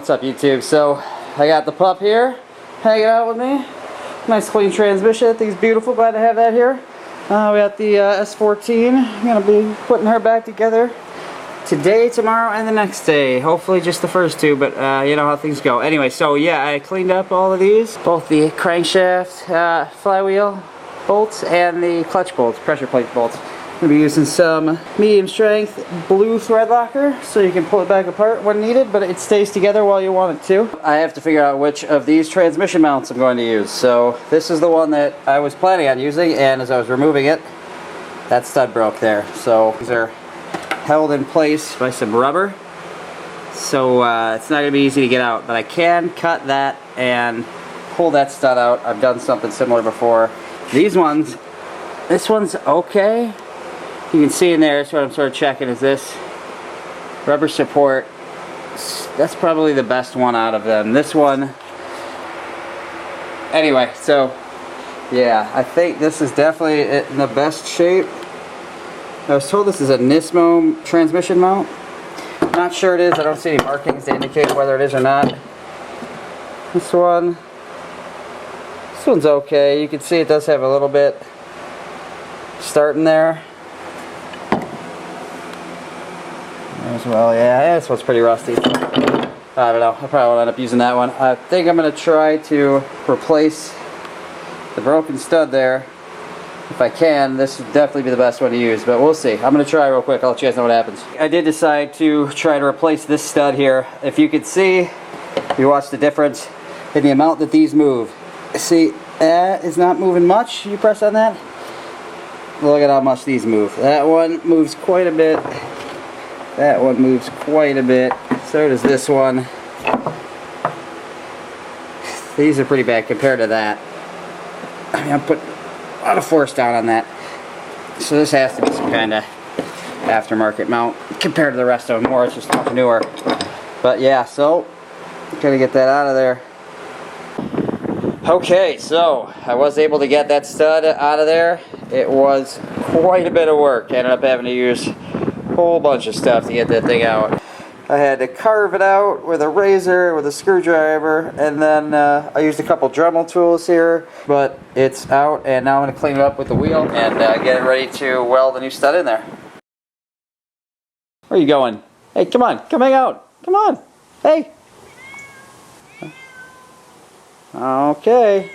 what's up YouTube? So I got the pup here hanging out with me. Nice clean transmission. I think it's beautiful. Glad to have that here. We got the S14. I'm gonna be putting her back together today, tomorrow, and the next day. Hopefully just the first two, but you know how things go. Anyway, so yeah, I cleaned up all of these, both the crankshaft, flywheel bolts, and the clutch bolts, pressure plate bolts. I'm going to be using some medium strength blue thread locker so you can pull it back apart when needed, but it stays together while you want it to. I have to figure out which of these transmission mounts I'm going to use. So this is the one that I was planning on using, and as I was removing it, that stud broke there. So these are held in place by some rubber. So it's not going to be easy to get out, but I can cut that and pull that stud out. I've done something similar before. These ones, this one's okay. You can see in there, that's what I'm sort of checking, is this rubber support. That's probably the best one out of them. This one, anyway, so yeah, I think this is definitely in the best shape. I was told this is a Nismo transmission mount. Not sure it is. I don't see any markings to indicate whether it is or not. This one's okay. You can see it does have a little bit starting there as well. Yeah, this one's pretty rusty. I don't know. I probably will end up using that one. I think I'm going to try to replace the broken stud there. If I can, this would definitely be the best one to use, but we'll see. I'm going to try real quick. I'll let you guys know what happens. I did decide to try to replace this stud here. If you could see, you watch the difference in the amount that these move. See, that is not moving much. You press on that. Look at how much these move. That one moves quite a bit. That one moves quite a bit. So does this one. These are pretty bad compared to that. I mean, I'm putting a lot of force down on that. So this has to be some kind of aftermarket mount compared to the rest of them. More, it's just much newer. But yeah, so gotta get that out of there. Okay, so I was able to get that stud out of there. It was quite a bit of work. I ended up having to use a whole bunch of stuff to get that thing out. I had to carve it out with a razor, with a screwdriver, and then I used a couple Dremel tools here, but it's out, and now I'm going to clean it up with the wheel and get it ready to weld the new stud in there. Where are you going? Hey, come on, come hang out. Come on. Hey. Okay.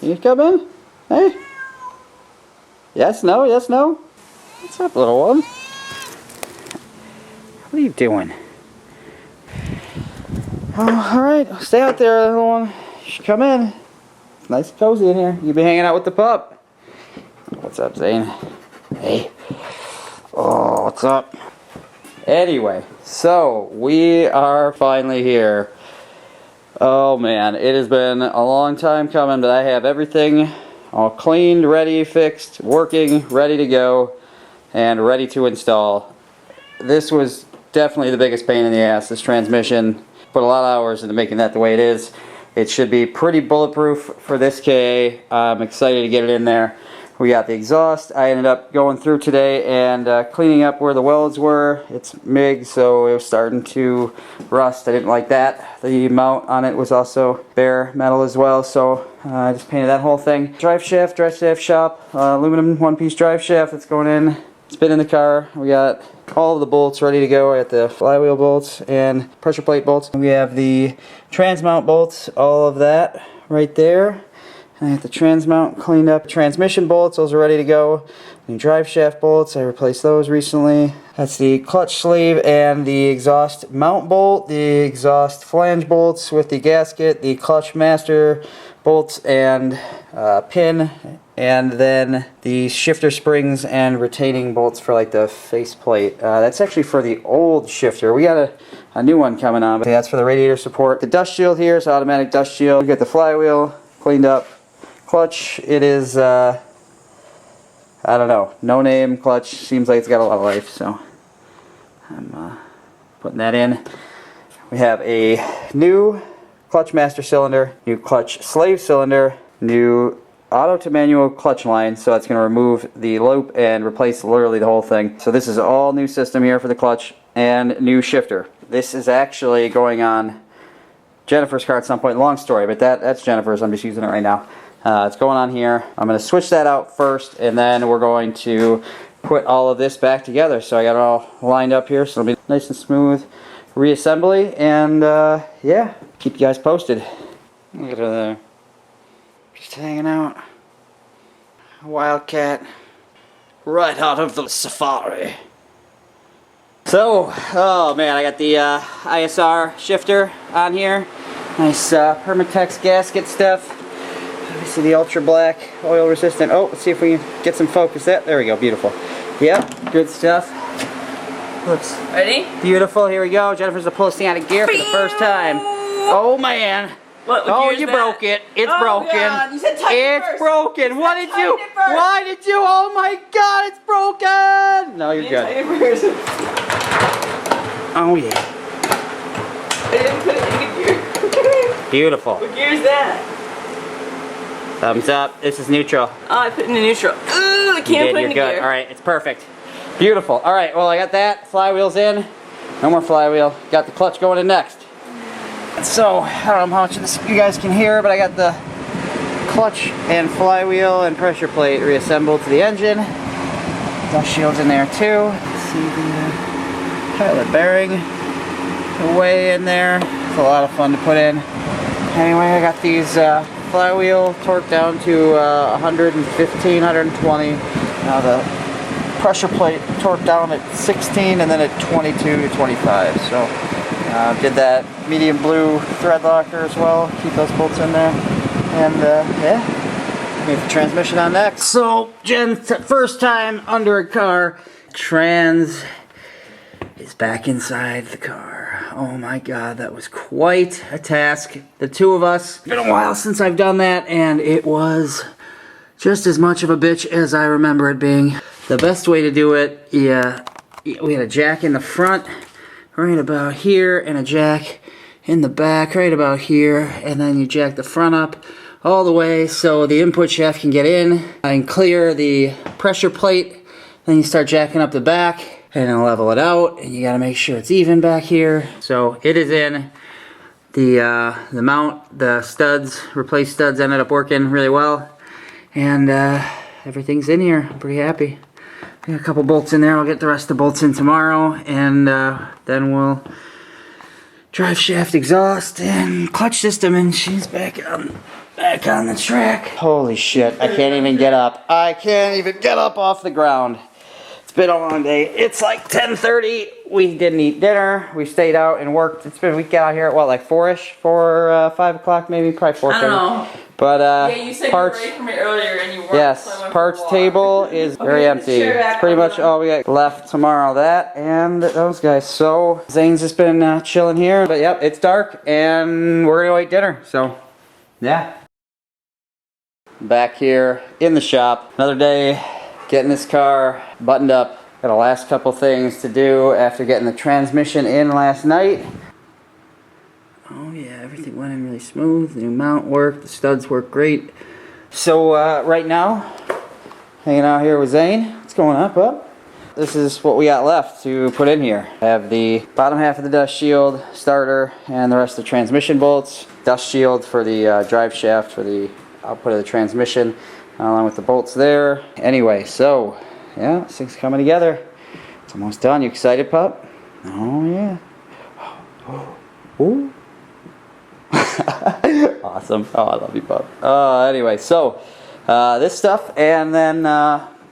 You come in? Hey. Yes, no, yes, no. What's up, little one? What are you doing? Oh, alright, stay out there, little one. You should come in. It's nice and cozy in here. You've been hanging out with the pup. What's up, Zane? Hey. Oh, what's up? Anyway, so we are finally here. Oh man, it has been a long time coming, but I have everything all cleaned, ready, fixed, working, ready to go, and ready to install. This was definitely the biggest pain in the ass, this transmission. Put a lot of hours into making that the way it is. It should be pretty bulletproof for this KA. I'm excited to get it in there. We got the exhaust. I ended up going through today and cleaning up where the welds were. It's MIG, so it was starting to rust. I didn't like that. The mount on it was also bare metal as well, so I just painted that whole thing. Driveshaft shop, aluminum one-piece drive shaft that's going in. It's been in the car. We got all of the bolts ready to go. I got the flywheel bolts and pressure plate bolts. We have the trans mount bolts, all of that right there. I got the trans mount cleaned up. Transmission bolts, those are ready to go. New drive shaft bolts, I replaced those recently. That's the clutch sleeve and the exhaust mount bolt, the exhaust flange bolts with the gasket, the clutch master bolts and pin, and then the shifter springs and retaining bolts for like the face plate. That's actually for the old shifter. We got a new one coming on, but that's for the radiator support. The dust shield here is automatic dust shield. We got the flywheel cleaned up. Clutch, it is, I don't know, no name clutch. Seems like it's got a lot of life, so I'm putting that in. We have a new clutch master cylinder, new clutch slave cylinder, new auto to manual clutch line, so it's going to remove the loop and replace literally the whole thing. So this is all new system here for the clutch and new shifter. This is actually going on Jennifer's car at some point. Long story, but that's Jennifer's. I'm just using it right now. It's going on here. I'm going to switch that out first, and then we're going to put all of this back together. So I got it all lined up here, so it'll be nice and smooth reassembly, and yeah, keep you guys posted. Look at her there, just hanging out. Wildcat, right out of the safari. So, oh man, I got the ISR shifter on here. Nice Permatex gasket stuff. Obviously the ultra black, oil resistant. Oh, let's see if we can get some focus. There we go, beautiful. Yep, good stuff. Looks ready? Beautiful. Here we go. Jennifer's gonna pull this thing out of gear for the first time. Oh man. What oh, you broke it. It's broken. God. You said it's first. Broken. What did you? Why did you? Oh my God, it's broken. No, you're good. Oh yeah. I didn't put it in the gear. Beautiful. What gear is that? Thumbs up. This is neutral. Oh, I put it in the neutral. Ooh, I can't put it in the gear. All right, it's perfect. Beautiful. All right, well I got that. Flywheel's in. No more flywheel. Got the clutch going in next. So, I don't know how much of this you guys can hear, but I got the clutch and flywheel and pressure plate reassembled to the engine. Dust shield's in there too. Let's see the pilot bearing way in there. It's a lot of fun to put in. Anyway, I got these flywheel torqued down to 115, 120. Now the pressure plate torqued down at 16 and then at 22 to 25. So did that medium blue thread locker as well. Keep those bolts in there. And yeah, made the transmission on next. So Jen's first time under a car. Trans is back inside the car. Oh my God, that was quite a task. The two of us. It's been a while since I've done that, and it was just as much of a bitch as I remember it being. The best way to do it, yeah, we had a jack in the front, right about here, and a jack in the back, right about here, and then you jack the front up all the way so the input shaft can get in and clear the pressure plate. Then you start jacking up the back and then level it out, and you gotta make sure it's even back here. So it is in. The mount, the studs, replaced studs ended up working really well, and everything's in here. I'm pretty happy. Got a couple bolts in there. I'll get the rest of the bolts in tomorrow, and then we'll drive shaft, exhaust, and clutch system, and she's back on the track. Holy shit, I can't even get up. I can't even get up off the ground. It's been a long day. It's like 10:30. We didn't eat dinner. We stayed out and worked. We got out here at what, like 4-ish? 5 o'clock maybe? Probably 4:30. I don't know. But yeah, you said parts, you were ready for me earlier and you weren't. yes, so parts table is very empty. It's pretty much all we got left tomorrow. That and those guys. So Zane's just been chilling here. But yep, it's dark and we're gonna go eat dinner. So yeah. Back here in the shop. Another day getting this car buttoned up. Got the last couple things to do after getting the transmission in last night. Oh yeah, everything went in really smooth. The new mount worked, the studs work great. So right now, hanging out here with Zane. What's going on, bub? This is what we got left to put in here. I have the bottom half of the dust shield, starter, and the rest of the transmission bolts. Dust shield for the drive shaft for the output of the transmission, along with the bolts there. Anyway, so yeah, this thing's coming together. It's almost done. You excited, pup? Oh yeah. Ooh. Awesome. Oh, I love you, pup. Anyway, so this stuff, and then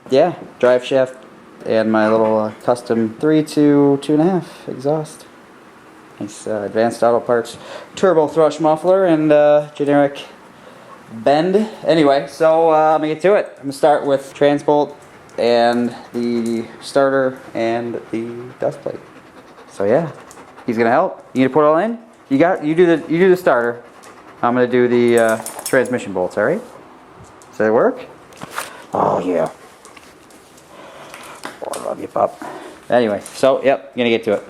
yeah, drive shaft and my little custom 3 to 2.5 exhaust. Nice advanced auto parts turbo thrush muffler and generic bend. Anyway, so I'm gonna get to it. I'm gonna start with trans bolt and the starter and the dust plate. So yeah, he's gonna help. You need to put it all in. You do the starter. I'm gonna do the transmission bolts. All right? Does that work? Oh yeah. Oh, I love you, pup. Anyway, so yep, gonna get to it.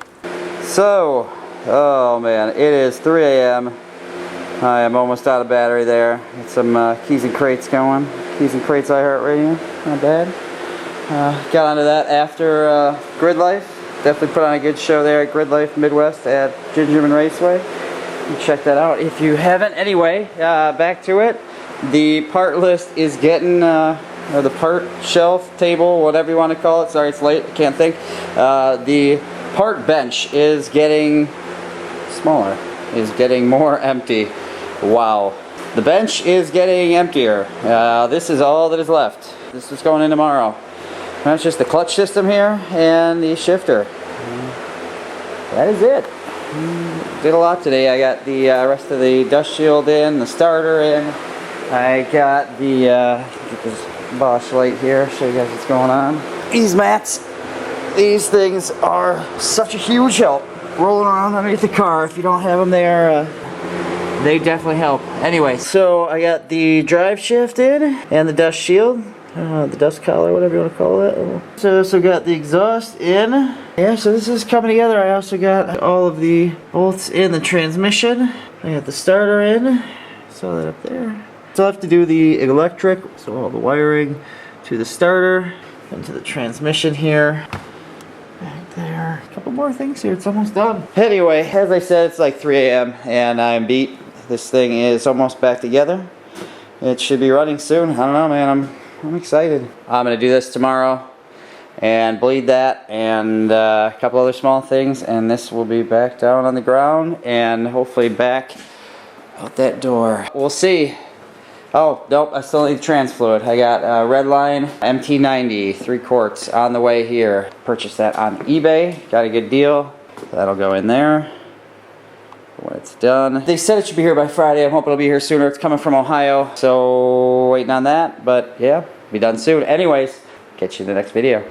So, oh man, it is 3 a.m. I am almost out of battery there. Got some keys and crates going. Keys and crates iHeartRadio. Not bad. Got onto that after GRIDLIFE. Definitely put on a good show there at GRIDLIFE Midwest at Gingerman Raceway. check that out if you haven't. Anyway, back to it. The part list is getting, or the part shelf, table, whatever you want to call it. Sorry, it's late. I can't think. The part bench is getting smaller. Is getting more empty. Wow. The bench is getting emptier. This is all that is left. This is going in tomorrow. That's just the clutch system here and the shifter. That is it. Did a lot today. I got the rest of the dust shield in, the starter in. I got the get this Bosch light here, show you guys what's going on. These mats, these things are such a huge help. Rolling around underneath the car, if you don't have them there, they definitely help. Anyway, so I got the drive shaft in and the dust shield. The dust collar, whatever you want to call it. So I also got the exhaust in. Yeah, so this is coming together. I also got all of the bolts in the transmission. I got the starter in. Saw that up there. Still have to do the electric, so all the wiring to the starter and to the transmission here. Back there. A couple more things here. It's almost done. Anyway, as I said, it's like 3 a.m. and I'm beat. This thing is almost back together. It should be running soon. I don't know, man. I'm excited. I'm going to do this tomorrow and bleed that and a couple other small things, and this will be back down on the ground and hopefully back out that door. We'll see. Oh, nope, I still need trans fluid. I got Redline MT90, 3 quarts on the way here. Purchased that on eBay. Got a good deal. That'll go in there when it's done. They said it should be here by Friday. I'm hoping it'll be here sooner. It's coming from Ohio, so waiting on that. But yeah, be done soon. Anyways, catch you in the next video.